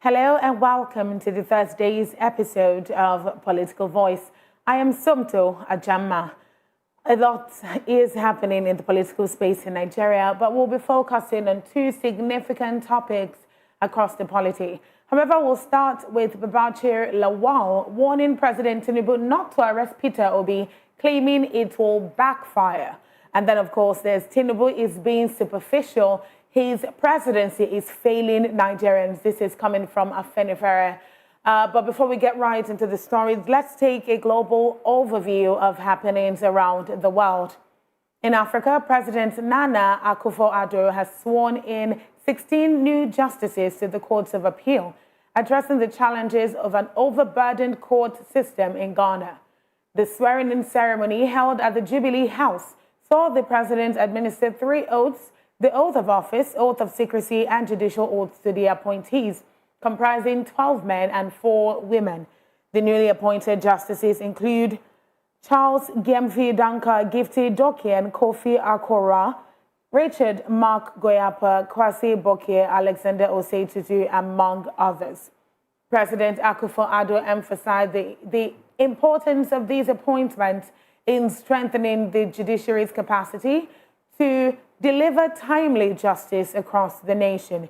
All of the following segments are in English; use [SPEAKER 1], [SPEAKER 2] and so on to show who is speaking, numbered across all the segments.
[SPEAKER 1] Hello and welcome to the Thursday's episode of Political Voice. I am Sumto Ajama. A lot is happening in the political space in Nigeria, but we'll be focusing on two significant topics across the polity. However, we'll start with Babachir Lawal warning President Tinubu not to arrest Peter Obi, claiming it will backfire. And then, of course, there's Tinubu is being superficial. His presidency is failing Nigerians. This is coming from Afenifere. But before we get right into the stories, let's take a global overview of happenings around the world. In Africa, President Nana Akufo-Addo has sworn in 16 new justices to the Courts of Appeal, addressing the challenges of an overburdened court system in Ghana. The swearing-in ceremony held at the Jubilee House saw the president administer 3 oaths: the oath of office, oath of secrecy, and judicial oaths to the appointees, comprising 12 men and 4 women. The newly appointed justices include Charles Gemfi Danka Gifty Dokian Kofi Akora, Richard Mark Goyapa, Kwasi Bokye, Alexander Osei Tutu, among others. President Akufo-Addo emphasized the importance of these appointments in strengthening the judiciary's capacity to deliver timely justice across the nation.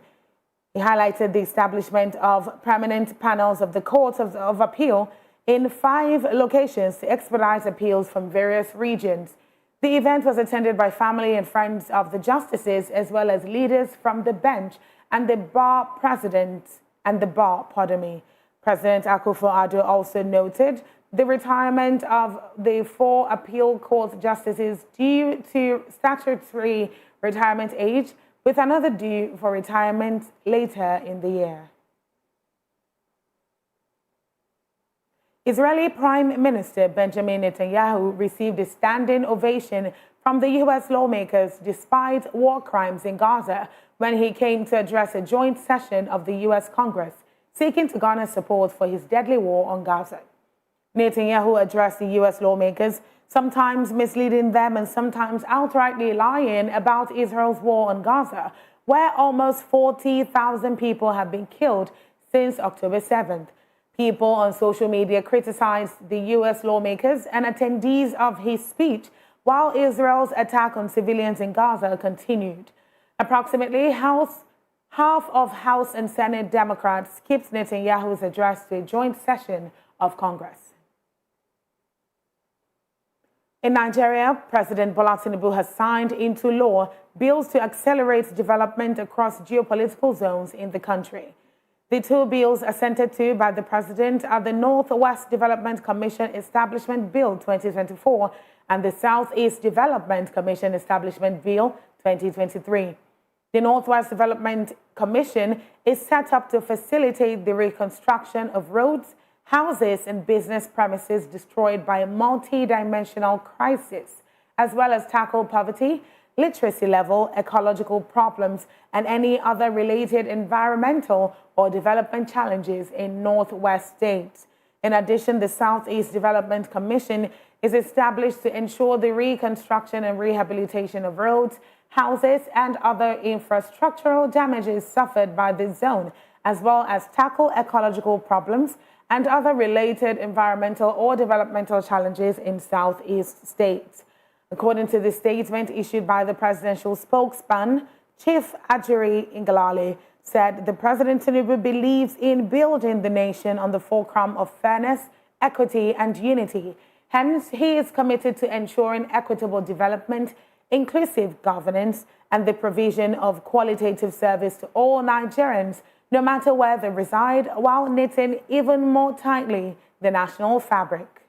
[SPEAKER 1] He highlighted the establishment of permanent panels of the Court of Appeal in 5 locations to expedite appeals from various regions. The event was attended by family and friends of the justices, as well as leaders from the bench and the bar president and the bar, President Akufo-Addo also noted the retirement of the 4 appeal court justices due to statutory retirement age, with another due for retirement later in the year. Israeli Prime Minister Benjamin Netanyahu received a standing ovation from the U.S. lawmakers despite war crimes in Gaza when he came to address a joint session of the U.S. Congress, seeking to garner support for his deadly war on Gaza. Netanyahu addressed the U.S. lawmakers, sometimes misleading them and sometimes outrightly lying about Israel's war on Gaza, where almost 40,000 people have been killed since October 7th. People on social media criticized the U.S. lawmakers and attendees of his speech, while Israel's attack on civilians in Gaza continued. Approximately half of House and Senate Democrats skipped Netanyahu's address to a joint session of Congress. In Nigeria, President Bola Tinubu has signed into law bills to accelerate development across geopolitical zones in the country. The 2 bills assented to by the president are the Northwest Development Commission Establishment Bill 2024 and the Southeast Development Commission Establishment Bill 2023. The Northwest Development Commission is set up to facilitate the reconstruction of roads, houses, and business premises destroyed by a multi-dimensional crisis, as well as tackle poverty, literacy level, ecological problems, and any other related environmental or development challenges in Northwest states. In addition, the Southeast Development Commission is established to ensure the reconstruction and rehabilitation of roads, houses, and other infrastructural damages suffered by the zone, as well as tackle ecological problems and other related environmental or developmental challenges in Southeast states. According to the statement issued by the presidential spokesman, Chief Ajuri Ngalale said the President Tinubu believes in building the nation on the fulcrum of fairness, equity, and unity. Hence, he is committed to ensuring equitable development, inclusive governance, and the provision of qualitative service to all Nigerians, no matter where they reside, while knitting even more tightly the national fabric.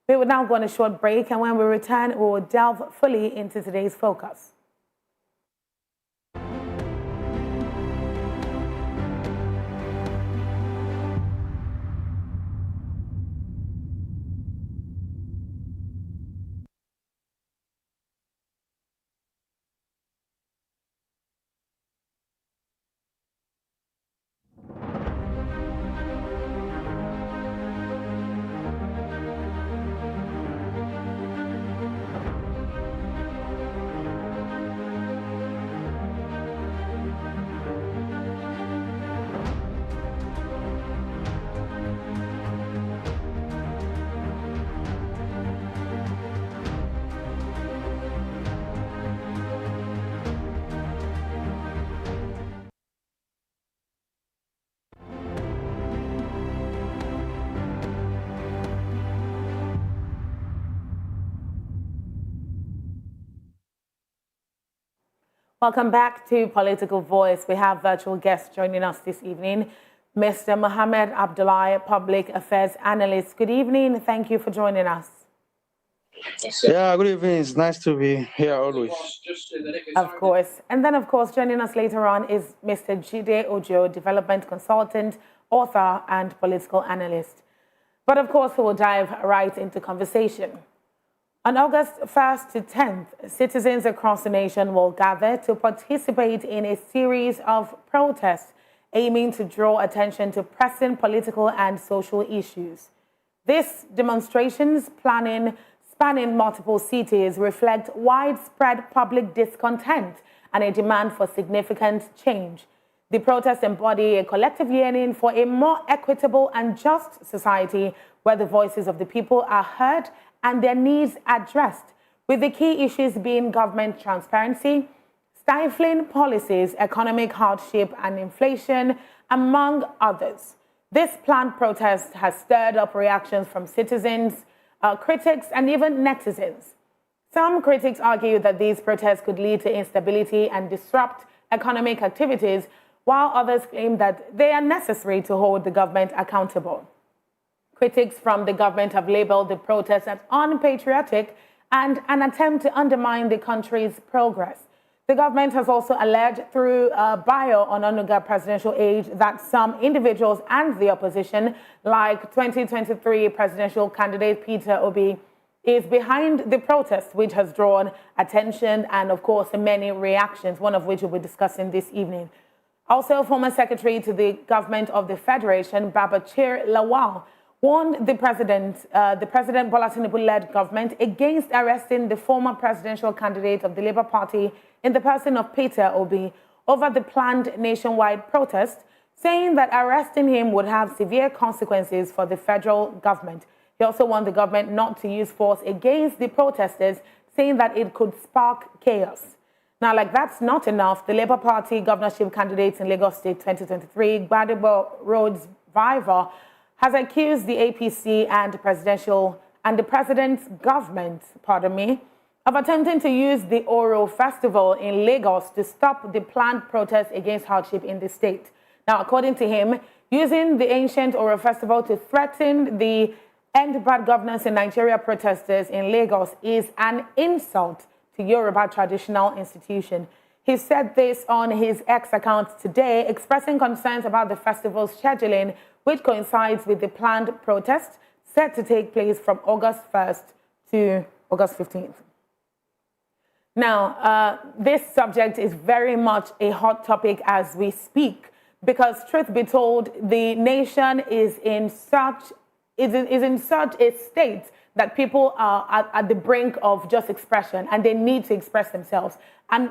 [SPEAKER 1] We will now go on a short break, and when we return, we will delve fully into today's focus. Welcome back to Political Voice. We have virtual guests joining us this evening. Mr. Mohammed Abdullahi, Public Affairs Analyst. Good evening. Thank you for joining us.
[SPEAKER 2] Yeah, good evening. It's nice to be here always.
[SPEAKER 1] Of course. And then, of course, joining us later on is Mr. Jide Ojo, Development Consultant, author, and political analyst. But, of course, we will dive right into conversation. On August 1st to 10th, citizens across the nation will gather to participate in a series of protests aiming to draw attention to pressing political and social issues. These demonstrations, spanning multiple cities, reflect widespread public discontent and a demand for significant change. The protests embody a collective yearning for a more equitable and just society where the voices of the people are heard and their needs addressed, with the key issues being government transparency, stifling policies, economic hardship, and inflation, among others. This planned protest has stirred up reactions from citizens, critics, and even netizens. Some critics argue that these protests could lead to instability and disrupt economic activities, while others claim that they are necessary to hold the government accountable. Critics from the government have labeled the protests as unpatriotic and an attempt to undermine the country's progress. The government has also alleged through Bio on Onuga presidential aid that some individuals and the opposition, like 2023 presidential candidate Peter Obi, is behind the protest, which has drawn attention and, of course, many reactions, one of which we'll be discussing this evening. Also, former secretary to the government of the Federation, Babachir Lawal, warned the President Bola Tinubu-led government against arresting the former presidential candidate of the Labour Party in the person of Peter Obi over the planned nationwide protest, saying that arresting him would have severe consequences for the federal government. He also warned the government not to use force against the protesters, saying that it could spark chaos. Now, like that's not enough, the Labour Party governorship candidate in Lagos State 2023, Gbadebo Rhodes Viva, has accused the APC and the president's government, of attempting to use the Oro Festival in Lagos to stop the planned protest against hardship in the state. Now, according to him, using the ancient Oro Festival to threaten the End Bad Governance in Nigeria protesters in Lagos is an insult to Yoruba traditional institution. He said this on his X account today, expressing concerns about the festival's scheduling, which coincides with the planned protest set to take place from August 1st to August 15th. Now, this subject is very much a hot topic as we speak, because truth be told, the nation is in such a state that people are at the brink of just expression, and they need to express themselves. And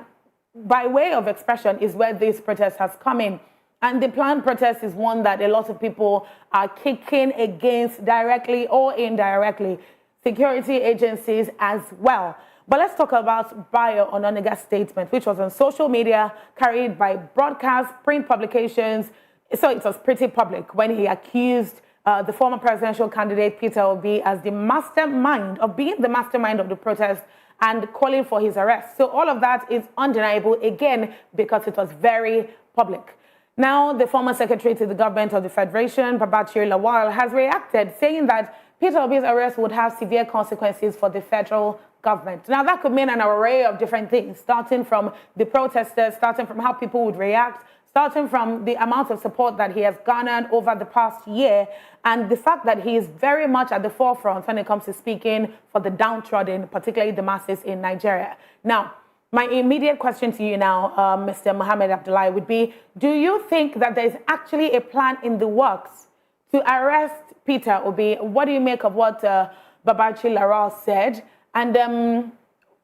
[SPEAKER 1] by way of expression is where this protest has come in. And the planned protest is one that a lot of people are kicking against directly or indirectly, security agencies as well. But let's talk about Bio Ononiga's statement, which was on social media, carried by broadcast, print publications. So it was pretty public when he accused the former presidential candidate Peter Obi as the mastermind of being the mastermind of the protest and calling for his arrest. So all of that is undeniable, again, because it was very public. Now, the former secretary to the government of the Federation, Babachir Lawal, has reacted, saying that Peter Obi's arrest would have severe consequences for the federal government. Now, that could mean an array of different things, starting from the protesters, starting from how people would react, starting from the amount of support that he has garnered over the past year, and the fact that he is very much at the forefront when it comes to speaking for the downtrodden, particularly the masses in Nigeria. Now, my immediate question to you now, Mr. Mohammed Abdullahi, would be, do you think that there is actually a plan in the works to arrest Peter Obi? What do you make of what Babachir Lawal said? And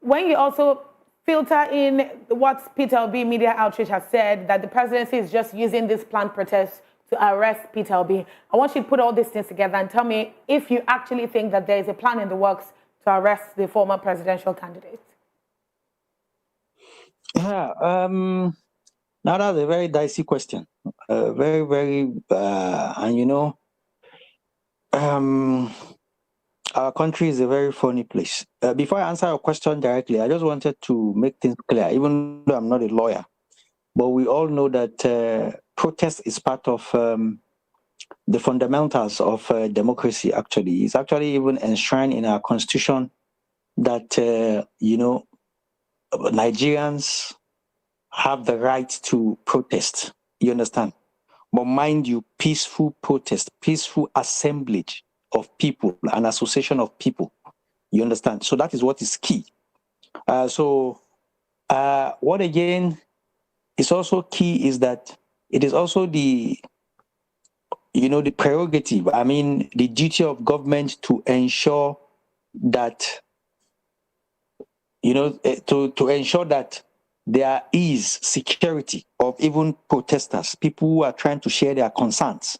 [SPEAKER 1] when you also filter in what Peter Obi Media Outreach has said, that the presidency is just using this planned protest to arrest Peter Obi, I want you to put all these things together and tell me if you actually think that there is a plan in the works to arrest the former presidential candidate.
[SPEAKER 2] Yeah, now that's a very dicey question. Very, very, and Our country is a very funny place. Before I answer your question directly, I just wanted to make things clear, even though I'm not a lawyer. But we all know that protest is part of the fundamentals of democracy, actually. It's actually even enshrined in our constitution that, Nigerians have the right to protest. You understand? But mind you, peaceful protest, peaceful assemblage of people, an association of people. You understand? So that is what is key. What again is also key is that it is also the prerogative, I mean, the duty of government to ensure that, to ensure that there is security of even protesters, people who are trying to share their concerns,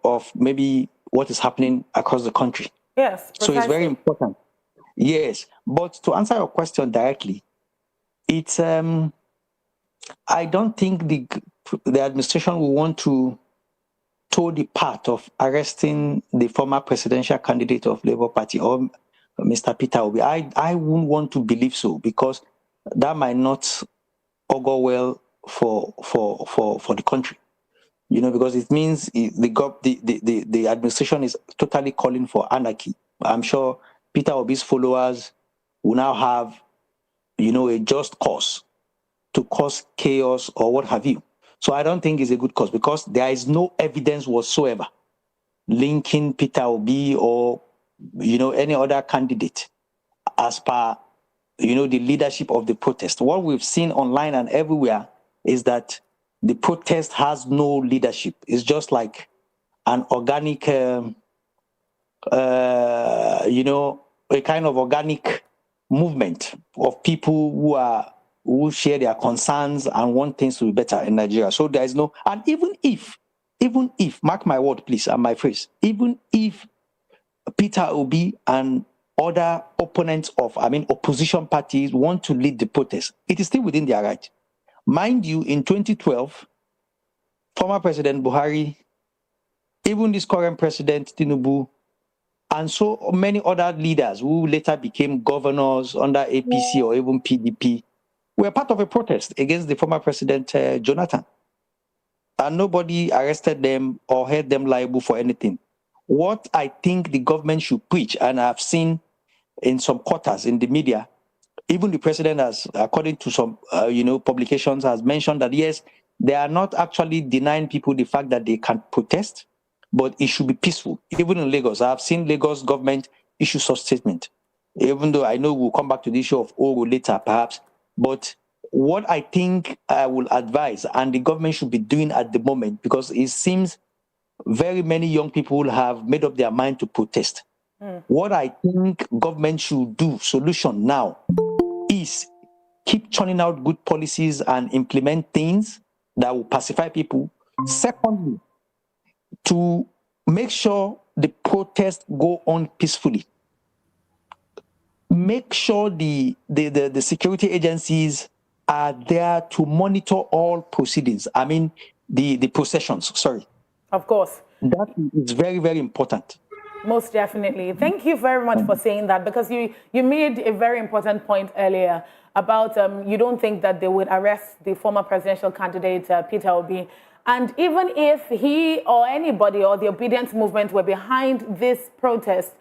[SPEAKER 2] of maybe what is happening across the country.
[SPEAKER 1] Yes, precisely.
[SPEAKER 2] So it's very important. Yes, but to answer your question directly, it's I don't think the administration will want to toe the path of arresting the former presidential candidate of Labour Party or Mr. Peter Obi. I wouldn't want to believe so, because that might not augur well for the country. Because it means the administration is totally calling for anarchy. I'm sure Peter Obi's followers will now have, a just cause to cause chaos or what have you. So I don't think it's a good cause, because there is no evidence whatsoever linking Peter Obi or, any other candidate as per, the leadership of the protest. What we've seen online and everywhere is that the protest has no leadership. It's just like an organic, a kind of organic movement of people who share their concerns and want things to be better in Nigeria. So there is no, and even if, mark my word, please, and my phrase, even if Peter Obi and other opponents of, opposition parties want to lead the protest, it is still within their right. Mind you, in 2012, former President Buhari, even this current President Tinubu, and so many other leaders who later became governors under APC or even PDP were part of a protest against the former President Jonathan. And nobody arrested them or held them liable for anything. What I think the government should preach, and I've seen in some quarters in the media, even the president has, according to some publications, has mentioned that yes, they are not actually denying people the fact that they can protest, but it should be peaceful. Even in Lagos, I've seen Lagos government issue such statement, even though I know we'll come back to the issue of Oro later perhaps. But what I think I will advise, and the government should be doing at the moment, because it seems very many young people have made up their mind to protest. What I think government should do, solution now, is keep churning out good policies and implement things that will pacify people. Secondly, to make sure the protests go on peacefully. Make sure the security agencies are there to monitor all proceedings. The processions, sorry.
[SPEAKER 1] Of course.
[SPEAKER 2] That is very, very important.
[SPEAKER 1] Most definitely. Thank you very much for saying that, because you made a very important point earlier about you don't think that they would arrest the former presidential candidate, Peter Obi. And even if he or anybody or the obedience movement were behind this protest,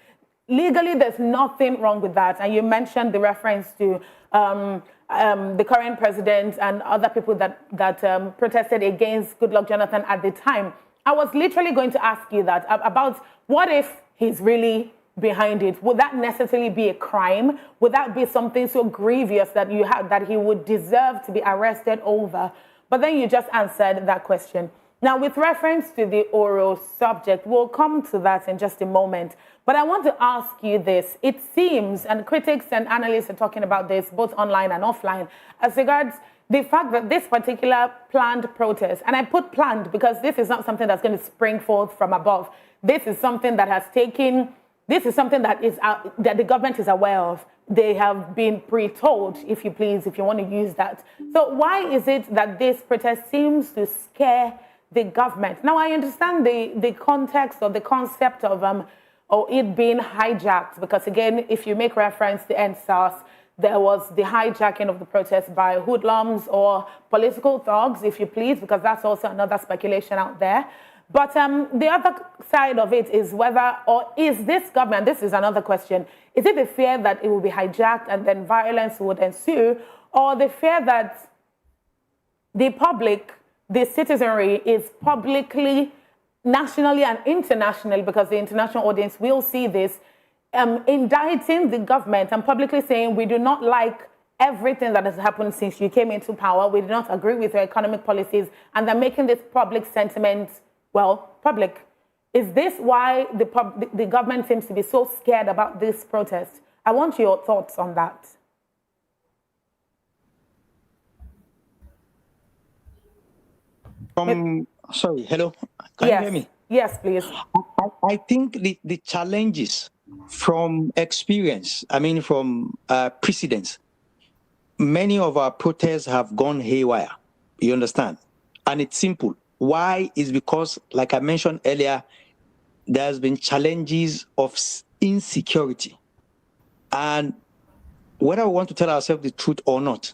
[SPEAKER 1] legally there's nothing wrong with that. And you mentioned the reference to the current president and other people that protested against Goodluck Jonathan at the time. I was literally going to ask you that about what if he's really behind it? Would that necessarily be a crime? Would that be something so grievous that that he would deserve to be arrested over? But then you just answered that question. Now, with reference to the oral subject, we'll come to that in just a moment. But I want to ask you this. It seems, and critics and analysts are talking about this, both online and offline, as regards the fact that this particular planned protest, and I put planned because this is not something that's going to spring forth from above. This is something that has taken, this is something that is that the government is aware of. They have been pre-told, if you please, if you want to use that. So why is it that this protest seems to scare the government? Now, I understand the context or the concept of or it being hijacked? Because again, if you make reference to NSAS, there was the hijacking of the protest by hoodlums or political thugs, if you please, because that's also another speculation out there. But the other side of it is whether, or is this government, this is another question, is it the fear that it will be hijacked and then violence would ensue, or the fear that the public, the citizenry is publicly, nationally and internationally, because the international audience will see this, indicting the government and publicly saying we do not like everything that has happened since you came into power, we do not agree with your economic policies, and they're making this public sentiment, well, public. Is this why the government seems to be so scared about this protest? I want your thoughts on that.
[SPEAKER 2] Sorry, hello. Can you hear me?
[SPEAKER 1] Yes, please.
[SPEAKER 2] I think the challenges from experience, I mean, from precedents, many of our protests have gone haywire. You understand? And it's simple. Why? Is because, like I mentioned earlier, there's been challenges of insecurity. And whether we want to tell ourselves the truth or not,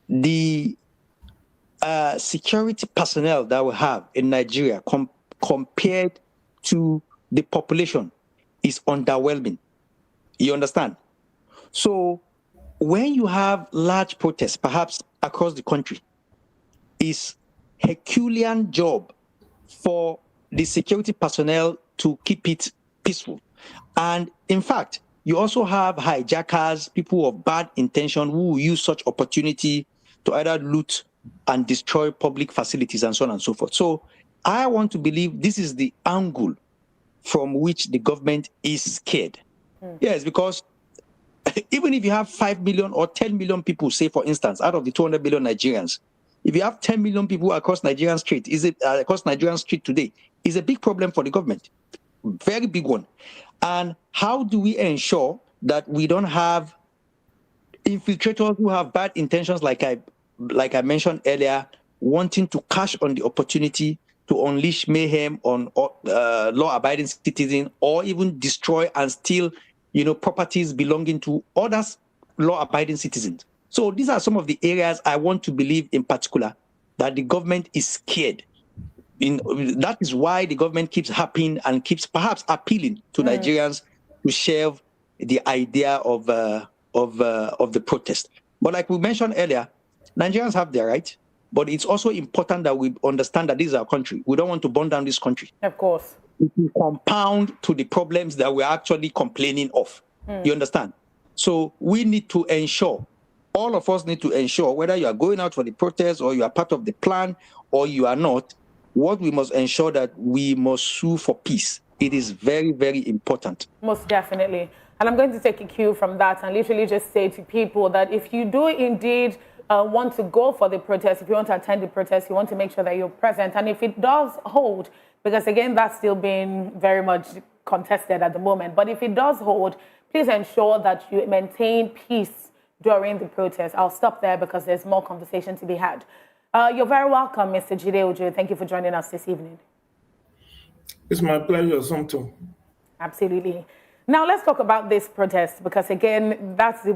[SPEAKER 2] the security personnel that we have in Nigeria compared to the population is underwhelming. You understand? So when you have large protests, perhaps across the country, it's Herculean job for the security personnel to keep it peaceful. And in fact, you also have hijackers, people of bad intention who will use such opportunity to either loot and destroy public facilities and so on and so forth. So I want to believe this is the angle from which the government is scared. Yes, because even if you have 5 million or 10 million people, say for instance, out of the 200 million Nigerians, if you have 10 million people across Nigerian street, across Nigerian street today, is a big problem for the government, very big one. And how do we ensure that we don't have infiltrators who have bad intentions, like I mentioned earlier, wanting to cash on the opportunity to unleash mayhem on law-abiding citizens, or even destroy and steal, properties belonging to others, law-abiding citizens. So these are some of the areas I want to believe in particular that the government is scared. That is why the government keeps happening and keeps perhaps appealing to Nigerians to shelve the idea of the protest. But like we mentioned earlier, Nigerians have their right, but it's also important that we understand that this is our country. We don't want to burn down this country.
[SPEAKER 1] Of course.
[SPEAKER 2] It will compound to the problems that we're actually complaining of. You understand? So we need to ensure, all of us need to ensure, whether you are going out for the protest or you are part of the plan or you are not, what we must ensure that we must sue for peace. It is very, very important.
[SPEAKER 1] Most definitely. And I'm going to take a cue from that and literally just say to people that if you do indeed want to go for the protest, if you want to attend the protest, you want to make sure that you're present. And if it does hold, because again, that's still being very much contested at the moment, but if it does hold, please ensure that you maintain peace during the protest. I'll stop there because there's more conversation to be had. You're very welcome, Mr. Jide Ojo. Thank you for joining us this evening.
[SPEAKER 3] It's my pleasure, Somto.
[SPEAKER 1] Absolutely. Now let's talk about this protest, because again, that's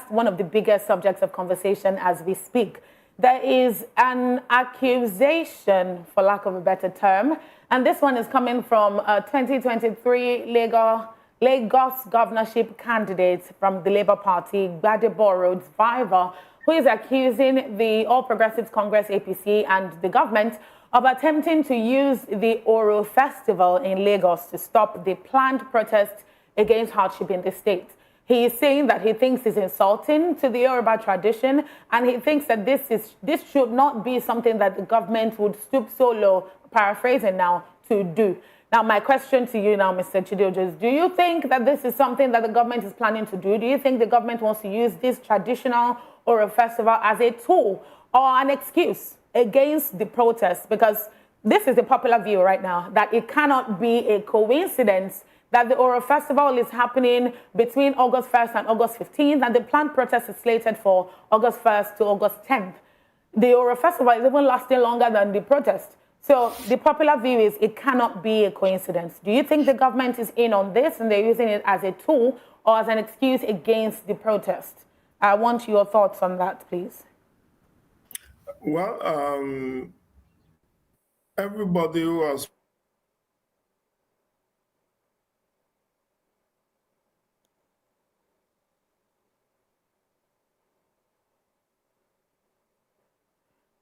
[SPEAKER 1] one of the biggest subjects of conversation as we speak. There is an accusation, for lack of a better term, and this one is coming from a 2023 Lagos governorship candidate from the Labour Party, Gbadebo Rhodes Viva, who is accusing the All Progressives Congress APC and the government of attempting to use the Oro Festival in Lagos to stop the planned protest against hardship in the state. He is saying that he thinks it's insulting to the Yoruba tradition, and he thinks that this should not be something that the government would stoop so low, paraphrasing now, to do. Now, my question to you now, Mr. Jide Ojo, is do you think that this is something that the government is planning to do? Do you think the government wants to use this traditional Oro Festival as a tool or an excuse against the protest? Because this is the popular view right now, that it cannot be a coincidence that the Oro Festival is happening between August 1st and August 15th, and the planned protest is slated for August 1st to August 10th. The Oro Festival is even lasting longer than the protest. So the popular view is it cannot be a coincidence. Do you think the government is in on this and they're using it as a tool or as an excuse against the protest? I want your thoughts on that, please.
[SPEAKER 3] Well, everybody who has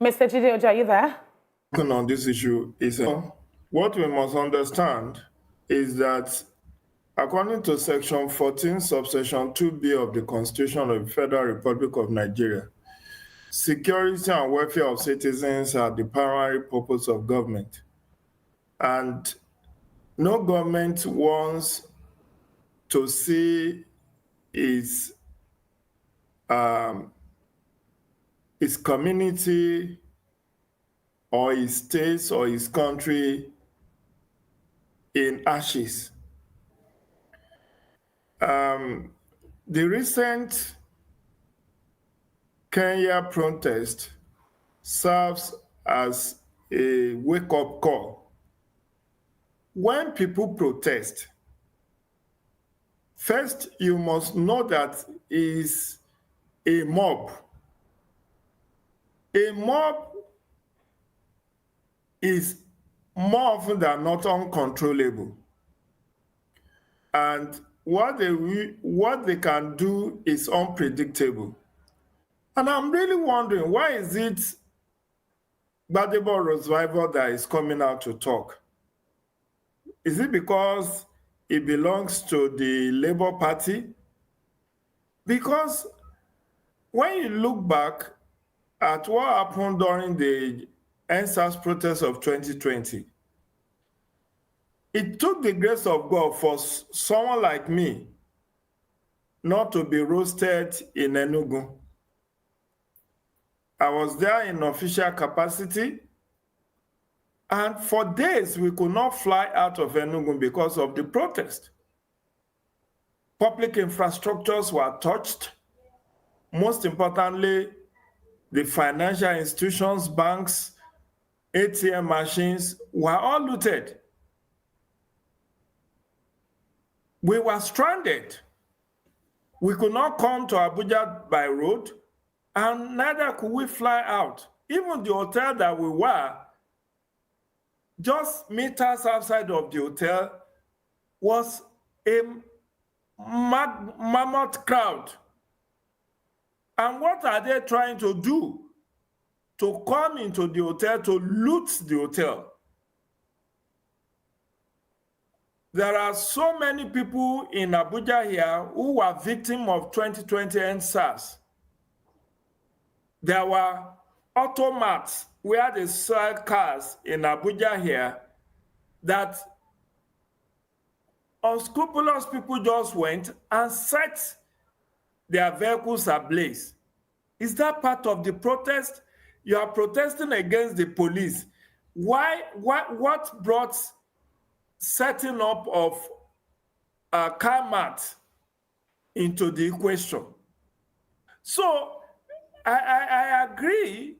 [SPEAKER 1] Mr. Chideoja, are you there?
[SPEAKER 3] on this issue is what we must understand is that according to Section 14, subsection 2B of the Constitution of the Federal Republic of Nigeria, security and welfare of citizens are the primary purpose of government. And no government wants to see its community or its states or its country in ashes. The recent Kenya protest serves as a wake-up call. When people protest, first you must know that is a mob. A mob is more often than not uncontrollable. And what they can do is unpredictable. And I'm really wondering, why is it Gbadebo Revival that is coming out to talk? Is it because he belongs to the Labour Party? Because when you look back at what happened during the NSAS protest of 2020, it took the grace of God for someone like me not to be roasted in Enugu. I was there in official capacity, and for days we could not fly out of Enugu because of the protest. Public infrastructures were touched. Most importantly, the financial institutions, banks, ATM machines were all looted. We were stranded. We could not come to Abuja by road, and neither could we fly out. Even the hotel that we were, just meters outside of the hotel, was a mammoth crowd. And what are they trying to do? To come into the hotel, to loot the hotel. There are so many people in Abuja here who were victims of 2020 NSAS. There were automats where they sell cars in Abuja here that unscrupulous people just went and set their vehicles ablaze. Is that part of the protest? You are protesting against the police. What brought setting up of a car mat into the equation? So I agree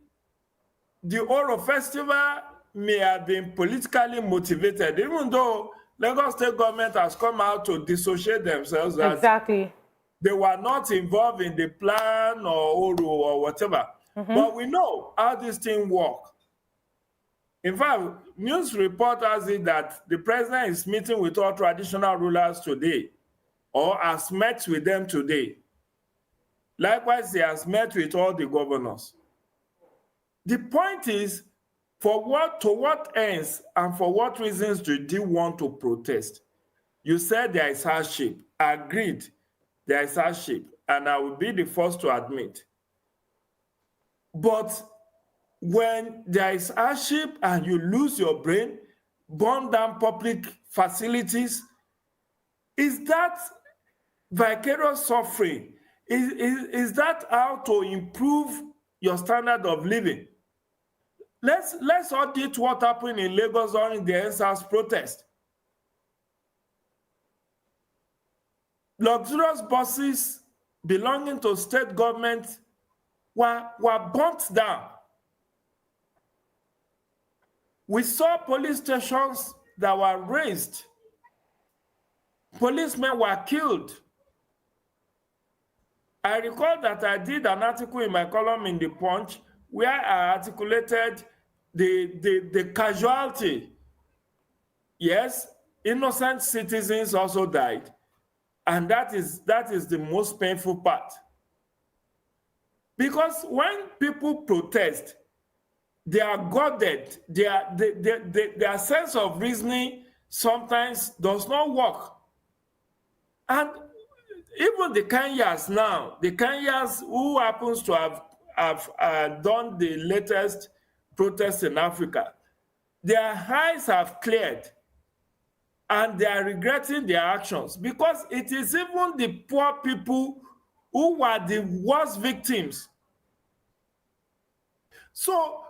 [SPEAKER 3] the Oro Festival may have been politically motivated, even though Lagos State government has come out to dissociate themselves that
[SPEAKER 1] exactly.
[SPEAKER 3] They were not involved in the plan or Oro or whatever. But we know how this thing works. In fact, news report has it that the president is meeting with all traditional rulers today, or has met with them today. Likewise, he has met with all the governors. The point is, to what ends and for what reasons do you want to protest? You said there is hardship. Agreed, there is hardship, and I will be the first to admit. But when there is hardship and you lose your brain, burn down public facilities, is that vicarious suffering? Is that how to improve your standard of living? Let's audit what happened in Lagos during the NSAS protest. Luxurious buses belonging to state government were burnt down. We saw police stations that were razed. Policemen were killed. I recall that I did an article in my column in The Punch where I articulated the casualty. Yes, innocent citizens also died. And that is the most painful part. Because when people protest, they are guarded. Their sense of reasoning sometimes does not work. And even the Kenyans now, the Kenyans who happens to have done the latest protest in Africa, their eyes have cleared and they are regretting their actions because it is even the poor people who were the worst victims. So,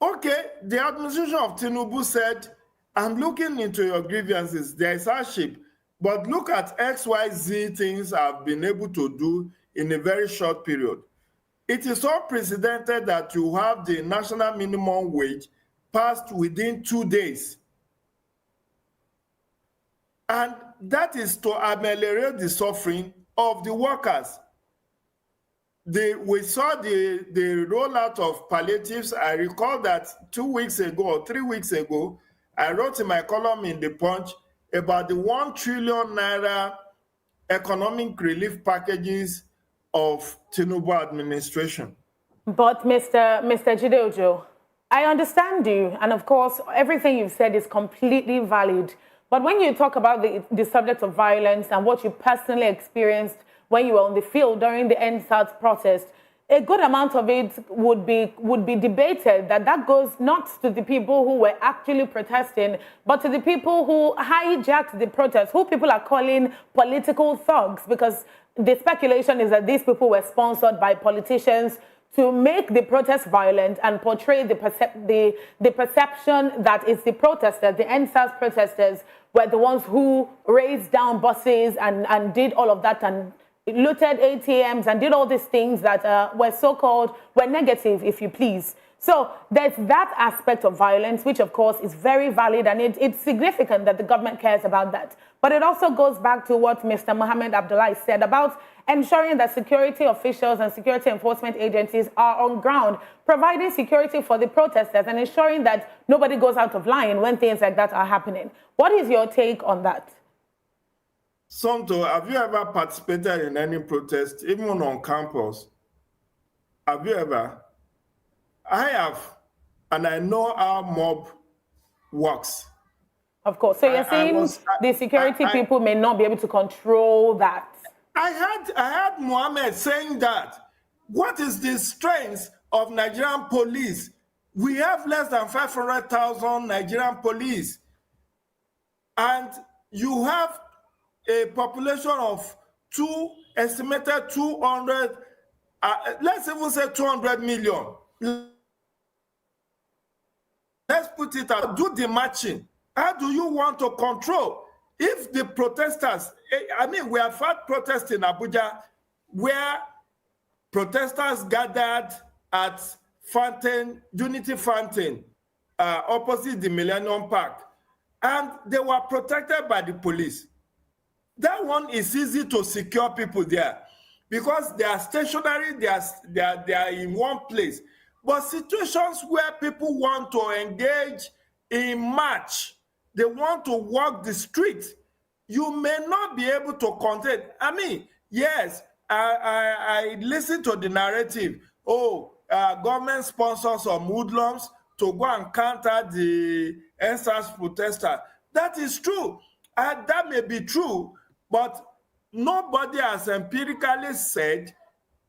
[SPEAKER 3] okay, the administration of Tinubu said, I'm looking into your grievances, there is hardship, but look at XYZ things I've been able to do in a very short period. It is unprecedented that you have the national minimum wage passed within 2 days. And that is to ameliorate the suffering of the workers. We saw the rollout of palliatives. I recall that 2 weeks ago or 3 weeks ago, I wrote in my column in The Punch about the 1 trillion naira economic relief packages of Tinubu administration.
[SPEAKER 1] But Mr. Jideojo, I understand you, and of course, everything you've said is completely valid. But when you talk about the subject of violence and what you personally experienced when you were on the field during the End SARS protest, a good amount of it would be debated that goes not to the people who were actually protesting, but to the people who hijacked the protest, who people are calling political thugs, because the speculation is that these people were sponsored by politicians to make the protest violent and portray the perception that it's the protesters, the End SARS protesters, were the ones who raised down buses and did all of that and looted ATMs and did all these things that were negative, if you please. So there's that aspect of violence, which of course is very valid, and it's significant that the government cares about that. But it also goes back to what Mr. Mohammed Abdullahi said about ensuring that security officials and security enforcement agencies are on ground, providing security for the protesters and ensuring that nobody goes out of line when things like that are happening. What is your take on that?
[SPEAKER 3] Somto, have you ever participated in any protest, even on campus? Have you ever? I have, and I know how mob works.
[SPEAKER 1] Of course. So you're saying the security people may not be able to control that?
[SPEAKER 3] I heard Mohammed saying that. What is the strength of Nigerian police? We have less than 500,000 Nigerian police. And you have a population of estimated 200, let's even say 200 million. Let's put it out, do the matching. How do you want to control? If the protesters, we have had protests in Abuja where protesters gathered at Unity Fountain, opposite the Millennium Park, and they were protected by the police. That one is easy to secure people there because they are stationary, they are in one place. But situations where people want to engage in march, they want to walk the street, you may not be able to contain. Yes, I listen to the narrative. Government sponsors some hoodlums to go and counter the NSAS protester. That is true. That may be true, but nobody has empirically said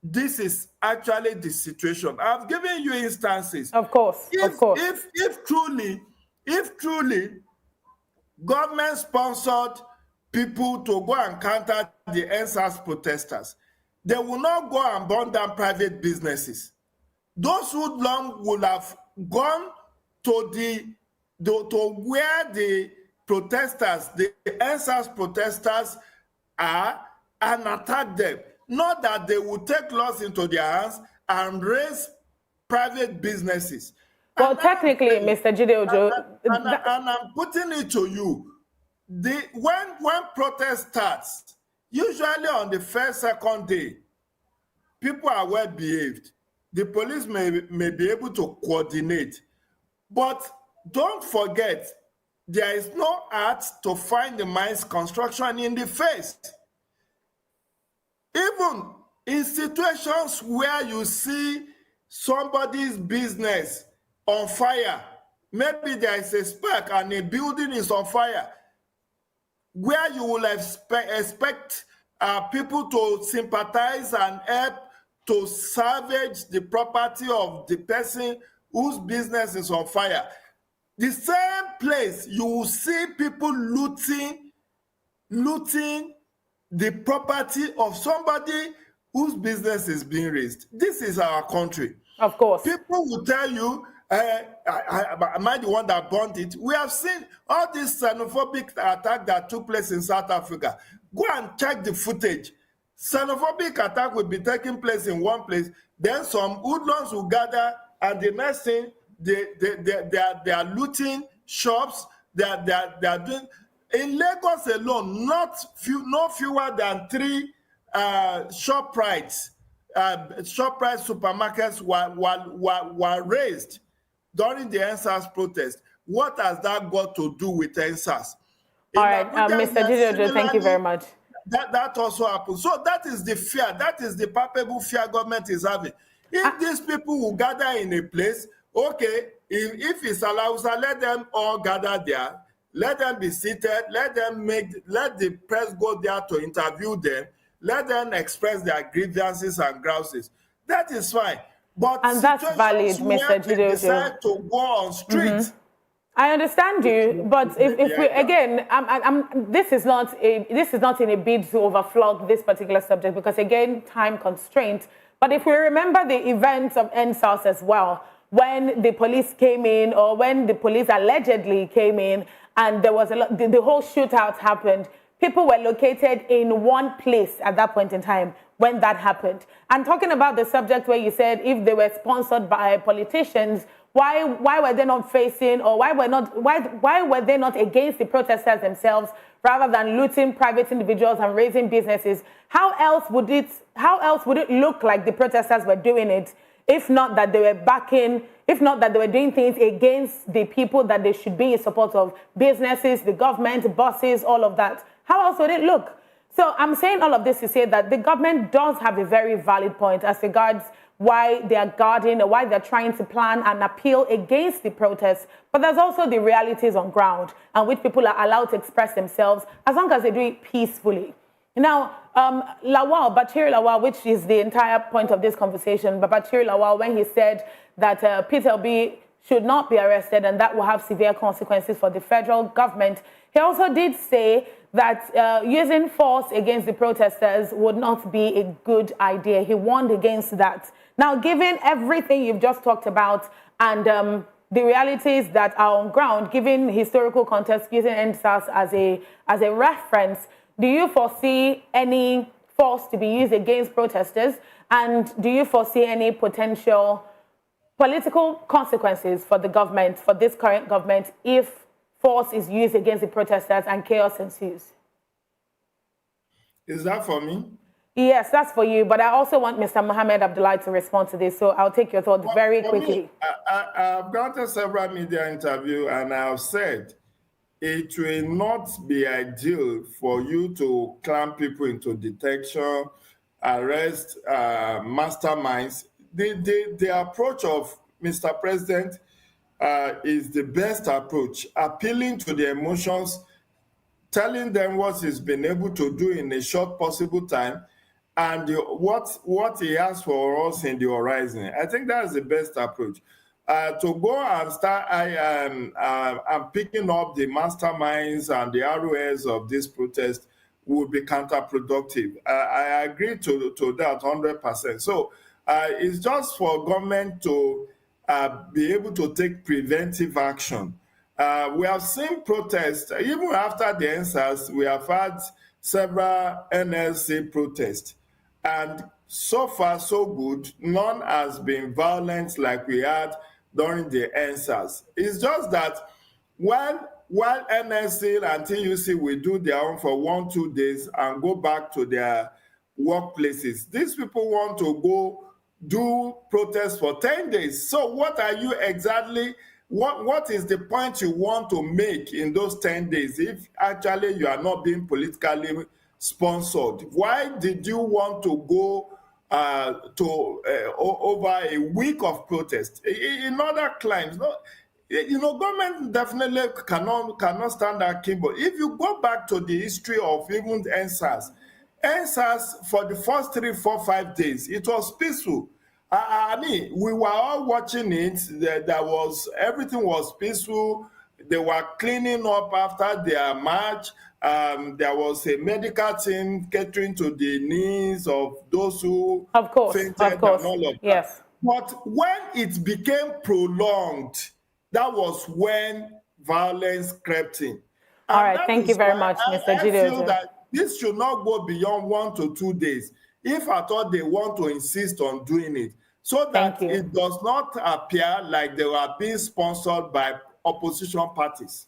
[SPEAKER 3] this is actually the situation. I've given you instances.
[SPEAKER 1] Of course, of course.
[SPEAKER 3] If truly government-sponsored people to go and counter the NSAS protesters, they will not go and burn down private businesses. Those hoodlums would have gone to where the protesters, the NSAS protesters are, and attack them. Not that they will take laws into their hands and raise private businesses.
[SPEAKER 1] Well, technically, Mr. Jideojo,
[SPEAKER 3] and I'm putting it to you. When protest starts, usually on the first, second day, people are well behaved. The police may be able to coordinate. But don't forget, there is no art to find the mind's construction in the face. Even in situations where you see somebody's business on fire, maybe there is a spark and a building is on fire, where you will expect people to sympathize and help to salvage the property of the person whose business is on fire. The same place, you will see people looting the property of somebody whose business is being raised. This is our country.
[SPEAKER 1] Of course.
[SPEAKER 3] People will tell you, am I the one that burned it? We have seen all this xenophobic attack that took place in South Africa. Go and check the footage. Xenophobic attack will be taking place in one place, then some hoodlums will gather, and the next thing, they are looting shops, they are doing. In Lagos alone, no fewer than 3 ShopRites supermarkets were raised during the NSAS protest. What has that got to do with NSAS?
[SPEAKER 1] All right, Mr. Jideojo, thank you very much.
[SPEAKER 3] That also happens. So that is the fear. That is the palpable fear government is having. If these people will gather in a place, okay, if it's allowed, let them all gather there. Let them be seated. Let the press go there to interview them. Let them express their grievances and grouses. That is fine. But
[SPEAKER 1] and that's valid, Mr. Jideojo.
[SPEAKER 3] Decide to go on streets.
[SPEAKER 1] I understand you, but if we again, this is not in a bid to overflog this particular subject because again, time constraint. But if we remember the events of NSAS as well, when the police came in or when the police allegedly came in and there was the whole shootout happened, people were located in one place at that point in time when that happened. And talking about the subject where you said if they were sponsored by politicians, why were they not facing or why were they not against the protesters themselves rather than looting private individuals and raising businesses? How else would it look like the protesters were doing it if not that they were backing, if not that they were doing things against the people that they should be in support of, businesses, the government, bosses, all of that? How else would it look? So I'm saying all of this to say that the government does have a very valid point as regards why they are guarding or why they're trying to plan and appeal against the protests. But there's also the realities on ground and which people are allowed to express themselves as long as they do it peacefully. Now, Babachir Lawal, which is the entire point of this conversation, Babachir Lawal, when he said that Peter Obi should not be arrested and that will have severe consequences for the federal government, he also did say that using force against the protesters would not be a good idea. He warned against that. Now, given everything you've just talked about and the realities that are on ground, given historical context, using NSAS as a reference, do you foresee any force to be used against protesters? And do you foresee any potential political consequences for the government, for this current government, if force is used against the protesters and chaos ensues?
[SPEAKER 3] Is that for me?
[SPEAKER 1] Yes, that's for you. But I also want Mr. Mohammed Abdullahi to respond to this. So I'll take your thoughts very quickly.
[SPEAKER 3] Me, I've granted several media interviews and I've said it will not be ideal for you to clamp people into detention, arrest masterminds. The approach of Mr. President is the best approach, appealing to the emotions, telling them what he's been able to do in a short possible time, and what he has for us in the horizon. I think that's the best approach. To go and start, I'm picking up the masterminds and the ROS of this protest would be counterproductive. I agree to that 100%. So it's just for government to be able to take preventive action. We have seen protests, even after the NSAS, we have had several NLC protests. And so far, so good, none has been violent like we had during the NSAS. It's just that while NSC and TUC will do their own for 1-2 days and go back to their workplaces, these people want to go do protests for 10 days. So what are you exactly, what is the point you want to make in those 10 days if actually you are not being politically sponsored? Why did you want to go over a week of protest? In other climes, government definitely cannot stand that keyboard. If you go back to the history of even NSAS for the first 3, 4, 5 days, it was peaceful. I mean, we were all watching it. Everything was peaceful. They were cleaning up after their march. There was a medical team catering to the needs of those who fainted and all of that.
[SPEAKER 1] Yes.
[SPEAKER 3] But when it became prolonged, that was when violence crept in.
[SPEAKER 1] All right, thank you very much, Mr. Jide.
[SPEAKER 3] I feel that this should not go beyond 1 to 2 days, if at all they want to insist on doing it, so that it does not appear like they are being sponsored by opposition parties.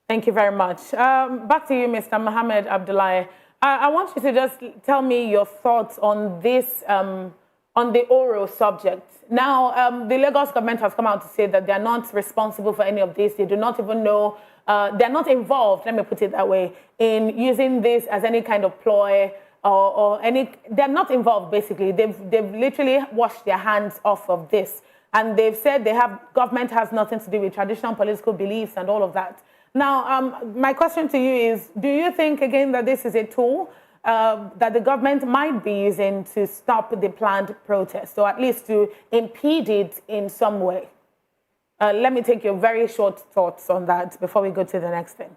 [SPEAKER 1] Thank you very much. Back to you, Mr. Mohammed Abdullahi. I want you to just tell me your thoughts on this, on the oral subject. Now, the Lagos government has come out to say that they are not responsible for any of this. They do not even know, they're not involved, let me put it that way, in using this as any kind of ploy or any, they're not involved basically. They've literally washed their hands off of this. And they've said government has nothing to do with traditional political beliefs and all of that. Now, my question to you is, do you think, again, that this is a tool that the government might be using to stop the planned protest, or at least to impede it in some way? Let me take your very short thoughts on that before we go to the next thing.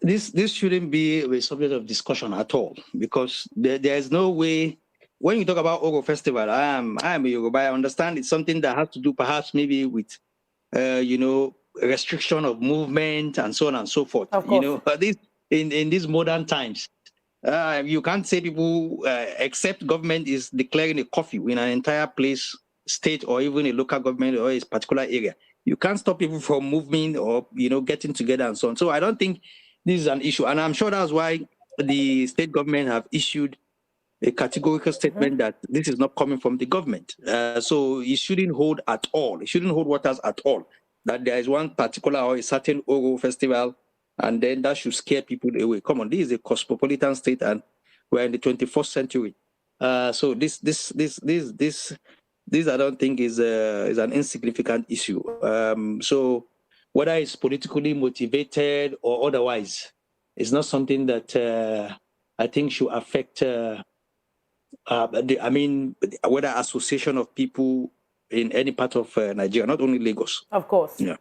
[SPEAKER 2] This shouldn't be a subject of discussion at all, because there is no way. When you talk about Oro Festival, I am a Yoruba. I understand it's something that has to do perhaps maybe with, restriction of movement and so on and so forth.
[SPEAKER 1] Of course.
[SPEAKER 2] This in these modern times, you can't say people, except government is declaring a curfew in an entire place, state, or even a local government or a particular area. You can't stop people from moving or, getting together and so on. So I don't think this is an issue. And I'm sure that's why the state government have issued a categorical statement that this is not coming from the government. So it shouldn't hold at all. It shouldn't hold waters at all. That there is one particular or a certain Oro festival, and then that should scare people away. Come on, this is a cosmopolitan state, and we're in the 21st century. So this I don't think is an insignificant issue. So whether it's politically motivated or otherwise, it's not something that I think should affect. Whether association of people in any part of Nigeria, not only Lagos.
[SPEAKER 1] Of course.
[SPEAKER 2] Yeah.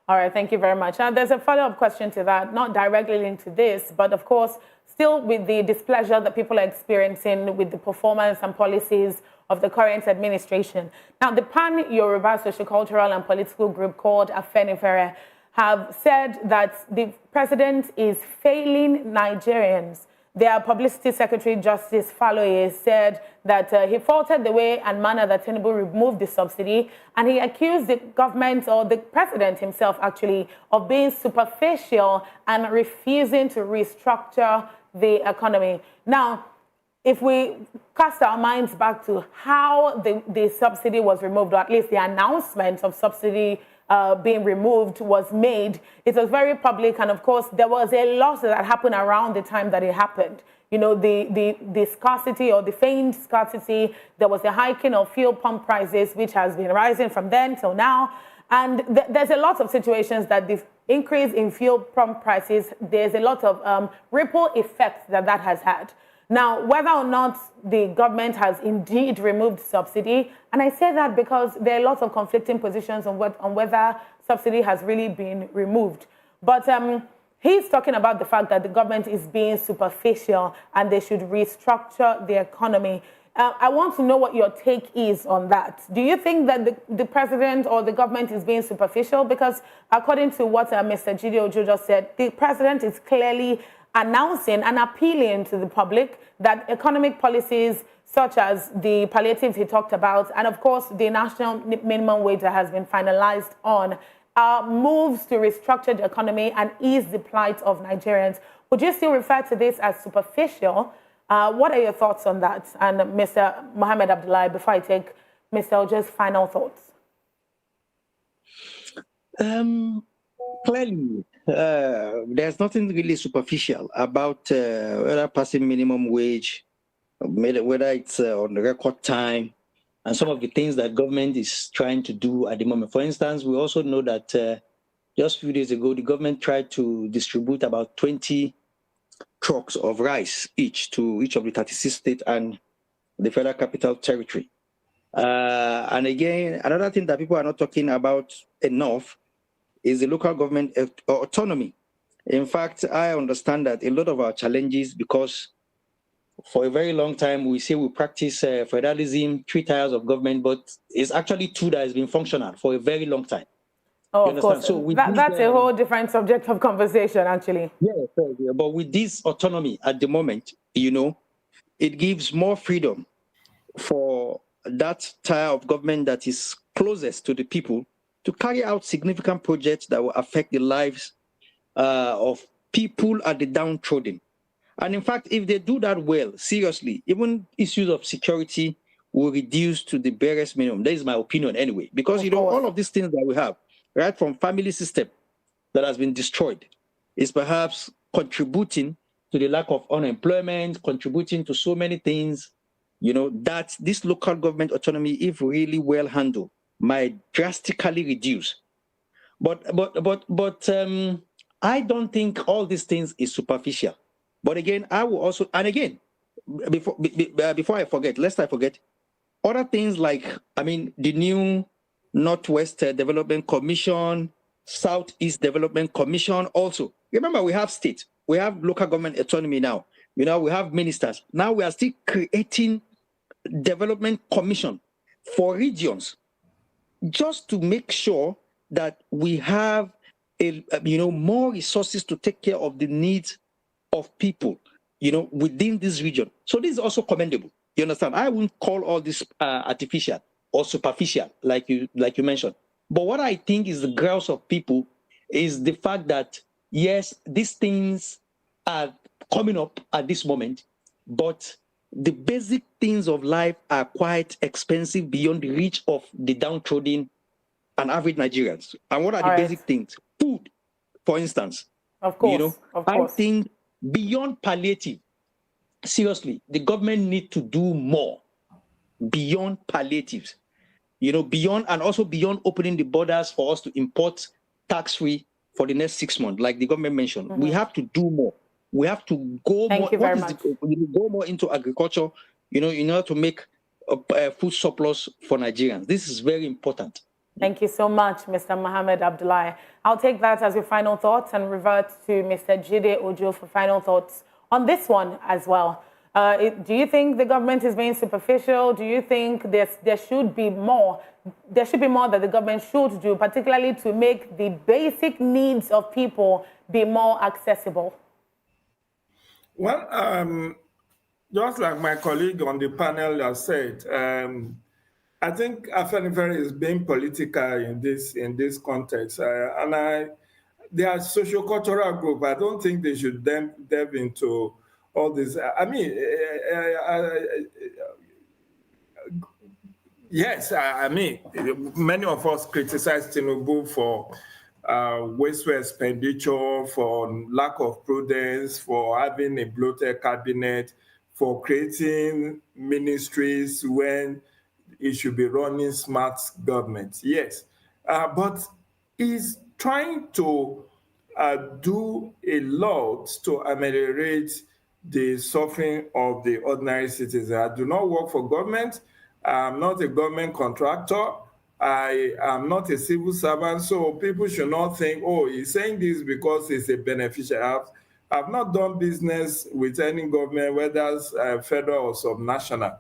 [SPEAKER 1] All right, thank you very much. Now, there's a follow-up question to that, not directly linked to this, but of course, still with the displeasure that people are experiencing with the performance and policies of the current administration. Now, the Pan-Yoruba sociocultural and political group called Afenifere have said that the president is failing Nigerians. Their publicity secretary, Justice Faloye, said that he faulted the way and manner that Tinubu removed the subsidy, and he accused the government, or the president himself actually, of being superficial and refusing to restructure the economy. Now, if we cast our minds back to how the subsidy was removed, or at least the announcement of subsidy being removed was made, it was very public, and of course there was a lot that happened around the time that it happened. The scarcity, or the feigned scarcity, there was a hiking of fuel pump prices, which has been rising from then till now, and there's a lot of situations that the increase in fuel pump prices, there's a lot of ripple effects that has had. Now, whether or not the government has indeed removed subsidy, and I say that because there are lots of conflicting positions on whether subsidy has really been removed. But he's talking about the fact that the government is being superficial and they should restructure the economy. I want to know what your take is on that. Do you think that the president or the government is being superficial? Because according to what Mr. Jide Ojo just said, the president is clearly announcing and appealing to the public that economic policies such as the palliatives he talked about, and of course the national minimum wage that has been finalized on, moves to restructure the economy and ease the plight of Nigerians. Would you still refer to this as superficial? What are your thoughts on that? And Mr. Mohammed Abdullahi, before I take Mr. Ojo's final thoughts.
[SPEAKER 2] Clearly, there's nothing really superficial about whether passing minimum wage, whether it's on record time, and some of the things that government is trying to do at the moment. For instance, we also know that just a few days ago, the government tried to distribute about 20 trucks of rice each to each of the 36 states and the Federal Capital Territory. And again, another thing that people are not talking about enough is the local government autonomy. In fact, I understand that a lot of our challenges, because for a very long time, we say we practice federalism, 3 tiers of government, but it's actually 2 that has been functional for a very long time.
[SPEAKER 1] Oh, of course. So that's a whole different subject of conversation, actually.
[SPEAKER 2] Yeah, but with this autonomy at the moment, it gives more freedom for that tier of government that is closest to the people to carry out significant projects that will affect the lives of people at the downtrodden. And in fact, if they do that well, seriously, even issues of security will reduce to the barest minimum. That is my opinion anyway. Because, all of these things that we have, right from family system that has been destroyed, is perhaps contributing to the lack of unemployment, contributing to so many things, that this local government autonomy, if really well handled, might drastically reduce. But I don't think all these things is superficial. But again, I will also, and again, before I forget, lest I forget, other things like, the new Northwest Development Commission, Southeast Development Commission also. Remember, we have state, we have local government autonomy now. We have ministers. Now we are still creating development commission for regions, just to make sure that we have more resources to take care of the needs of people, within this region. So this is also commendable. You understand? I wouldn't call all this artificial or superficial, like you mentioned. But what I think is the grouse of people is the fact that, yes, these things are coming up at this moment, but the basic things of life are quite expensive beyond the reach of the downtrodden and average Nigerians. And what are the basic things? Food, for instance.
[SPEAKER 1] Of course, of course.
[SPEAKER 2] I think beyond palliative, seriously, the government needs to do more beyond palliatives. Beyond, and also beyond opening the borders for us to import tax-free for the next 6 months, like the government mentioned. We have to do more. We have to go
[SPEAKER 1] Thank you very much.
[SPEAKER 2] Go more into agriculture, in order to make a food surplus for Nigerians. This is very important.
[SPEAKER 1] Thank you so much, Mr. Mohammed Abdullahi. I'll take that as your final thoughts and revert to Mr. Jide Ojo for final thoughts on this one as well. Do you think the government is being superficial? Do you think there should be more? There should be more that the government should do, particularly to make the basic needs of people be more accessible?
[SPEAKER 3] Well, just like my colleague on the panel has said, I think Afenifere is being political in this context, and they are socio-cultural group. I don't think they should delve into all this. Yes, many of us criticize Tinubu for wasteful expenditure, for lack of prudence, for having a bloated cabinet, for creating ministries when it should be running smart government. Yes, but he's trying to do a lot to ameliorate the suffering of the ordinary citizen. I do not work for government. I'm not a government contractor. I am not a civil servant, so people should not think, oh, he's saying this because he's a beneficiary. I've not done business with any government, whether it's federal or subnational.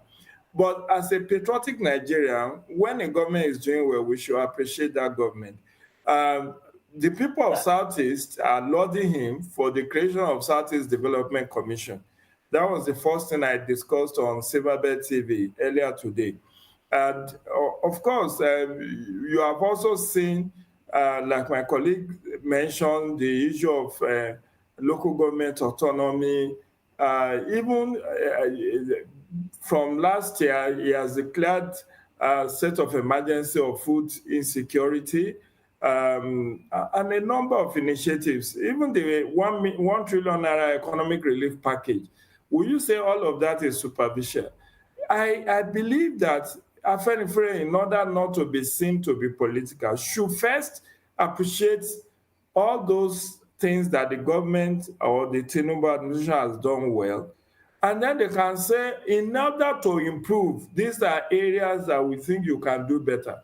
[SPEAKER 3] But as a patriotic Nigerian, when a government is doing well, we should appreciate that government. the people of Southeast are lauding him for the creation of Southeast Development Commission. That was the first thing I discussed on Silverbird TV earlier today. And of course, you have also seen, like my colleague mentioned, the issue of local government autonomy. Even from last year, he has declared a state of emergency of food insecurity, and a number of initiatives, even the 1 trillion naira economic relief package. Will you say all of that is superficial? I believe that Afenifere, in order not to be seen to be political, should first appreciate all those things that the government or the Tinubu administration has done well. And then they can say, in order to improve, these are areas that we think you can do better.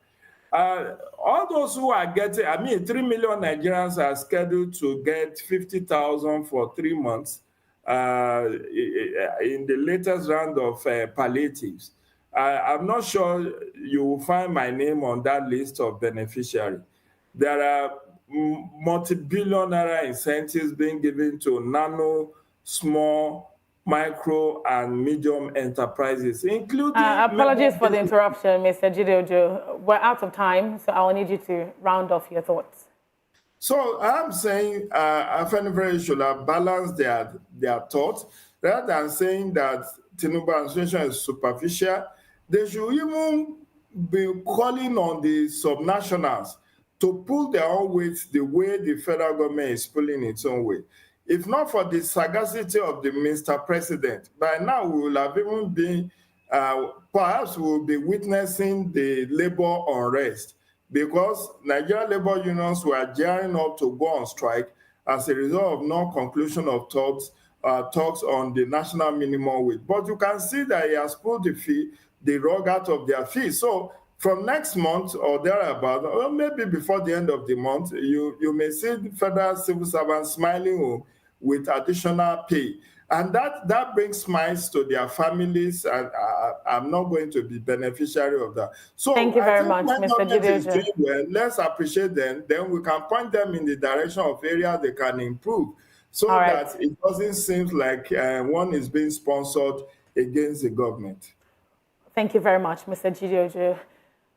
[SPEAKER 3] All those who are getting, 3 million Nigerians are scheduled to get 50,000 for 3 months in the latest round of palliatives. I'm not sure you will find my name on that list of beneficiaries. There are multi-billion naira incentives being given to nano, small, micro, and medium enterprises, including...
[SPEAKER 1] apologies for the interruption, Mr. Jideojo. We're out of time, so I will need you to round off your thoughts.
[SPEAKER 3] So I'm saying Afenifere should have balanced their thoughts, rather than saying that Tinubu administration is superficial. They should even be calling on the subnationals to pull their own weight the way the federal government is pulling its own weight. If not for the sagacity of the Mr. President, by now we will have even been, perhaps we will be witnessing the labor unrest, because Nigerian labor unions were gearing up to go on strike as a result of non-conclusion of talks on the national minimum wage. But you can see that he has pulled the rug out of their feet. So from next month or thereabout, or maybe before the end of the month, you may see federal civil servants smiling home with additional pay. And that brings smiles to their families, and I'm not going to be beneficiary of that. So
[SPEAKER 1] thank you very much, Mr. Jideojo.
[SPEAKER 3] Well, let's appreciate them. Then we can point them in the direction of areas they can improve, so that it doesn't seem like one is being sponsored against the government.
[SPEAKER 1] Thank you very much, Mr. Jideojo.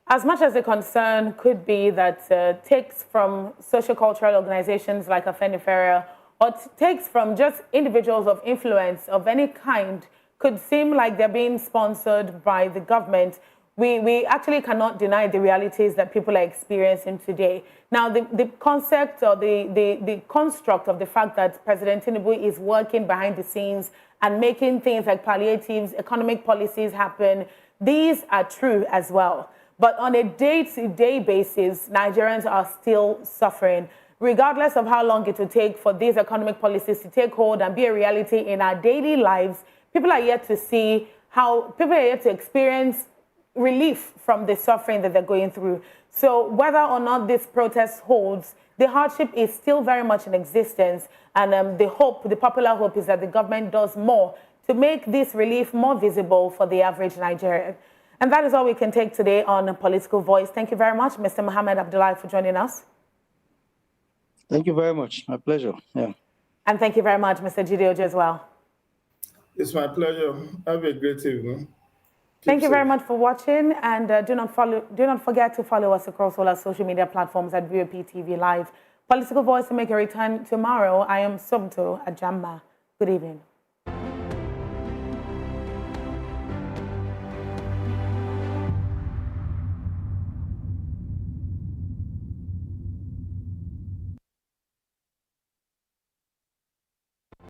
[SPEAKER 1] As much as the concern could be that takes from social-cultural organizations like Afenifere, or takes from just individuals of influence of any kind, could seem like they're being sponsored by the government, we actually cannot deny the realities that people are experiencing today. Now, the concept or the construct of the fact that President Tinubu is working behind the scenes and making things like palliatives, economic policies happen, these are true as well. But on a day-to-day basis, Nigerians are still suffering. Regardless of how long it will take for these economic policies to take hold and be a reality in our daily lives, people are yet to see how, people are yet to experience relief from the suffering that they're going through. So whether or not this protest holds, the hardship is still very much in existence. And the popular hope is that the government does more to make this relief more visible for the average Nigerian. And that is all we can take today on Political Voice. Thank you very much, Mr. Mohammed Abdullahi, for joining us.
[SPEAKER 2] Thank you very much. My pleasure. Yeah.
[SPEAKER 1] And thank you very much, Mr. Jideojo, as well.
[SPEAKER 3] It's my pleasure. Have a great evening.
[SPEAKER 1] Thank you very much for watching, and do not forget to follow us across all our social media platforms at VOP TV Live. Political Voice will make a return tomorrow. I am Subto Ajamba. Good evening.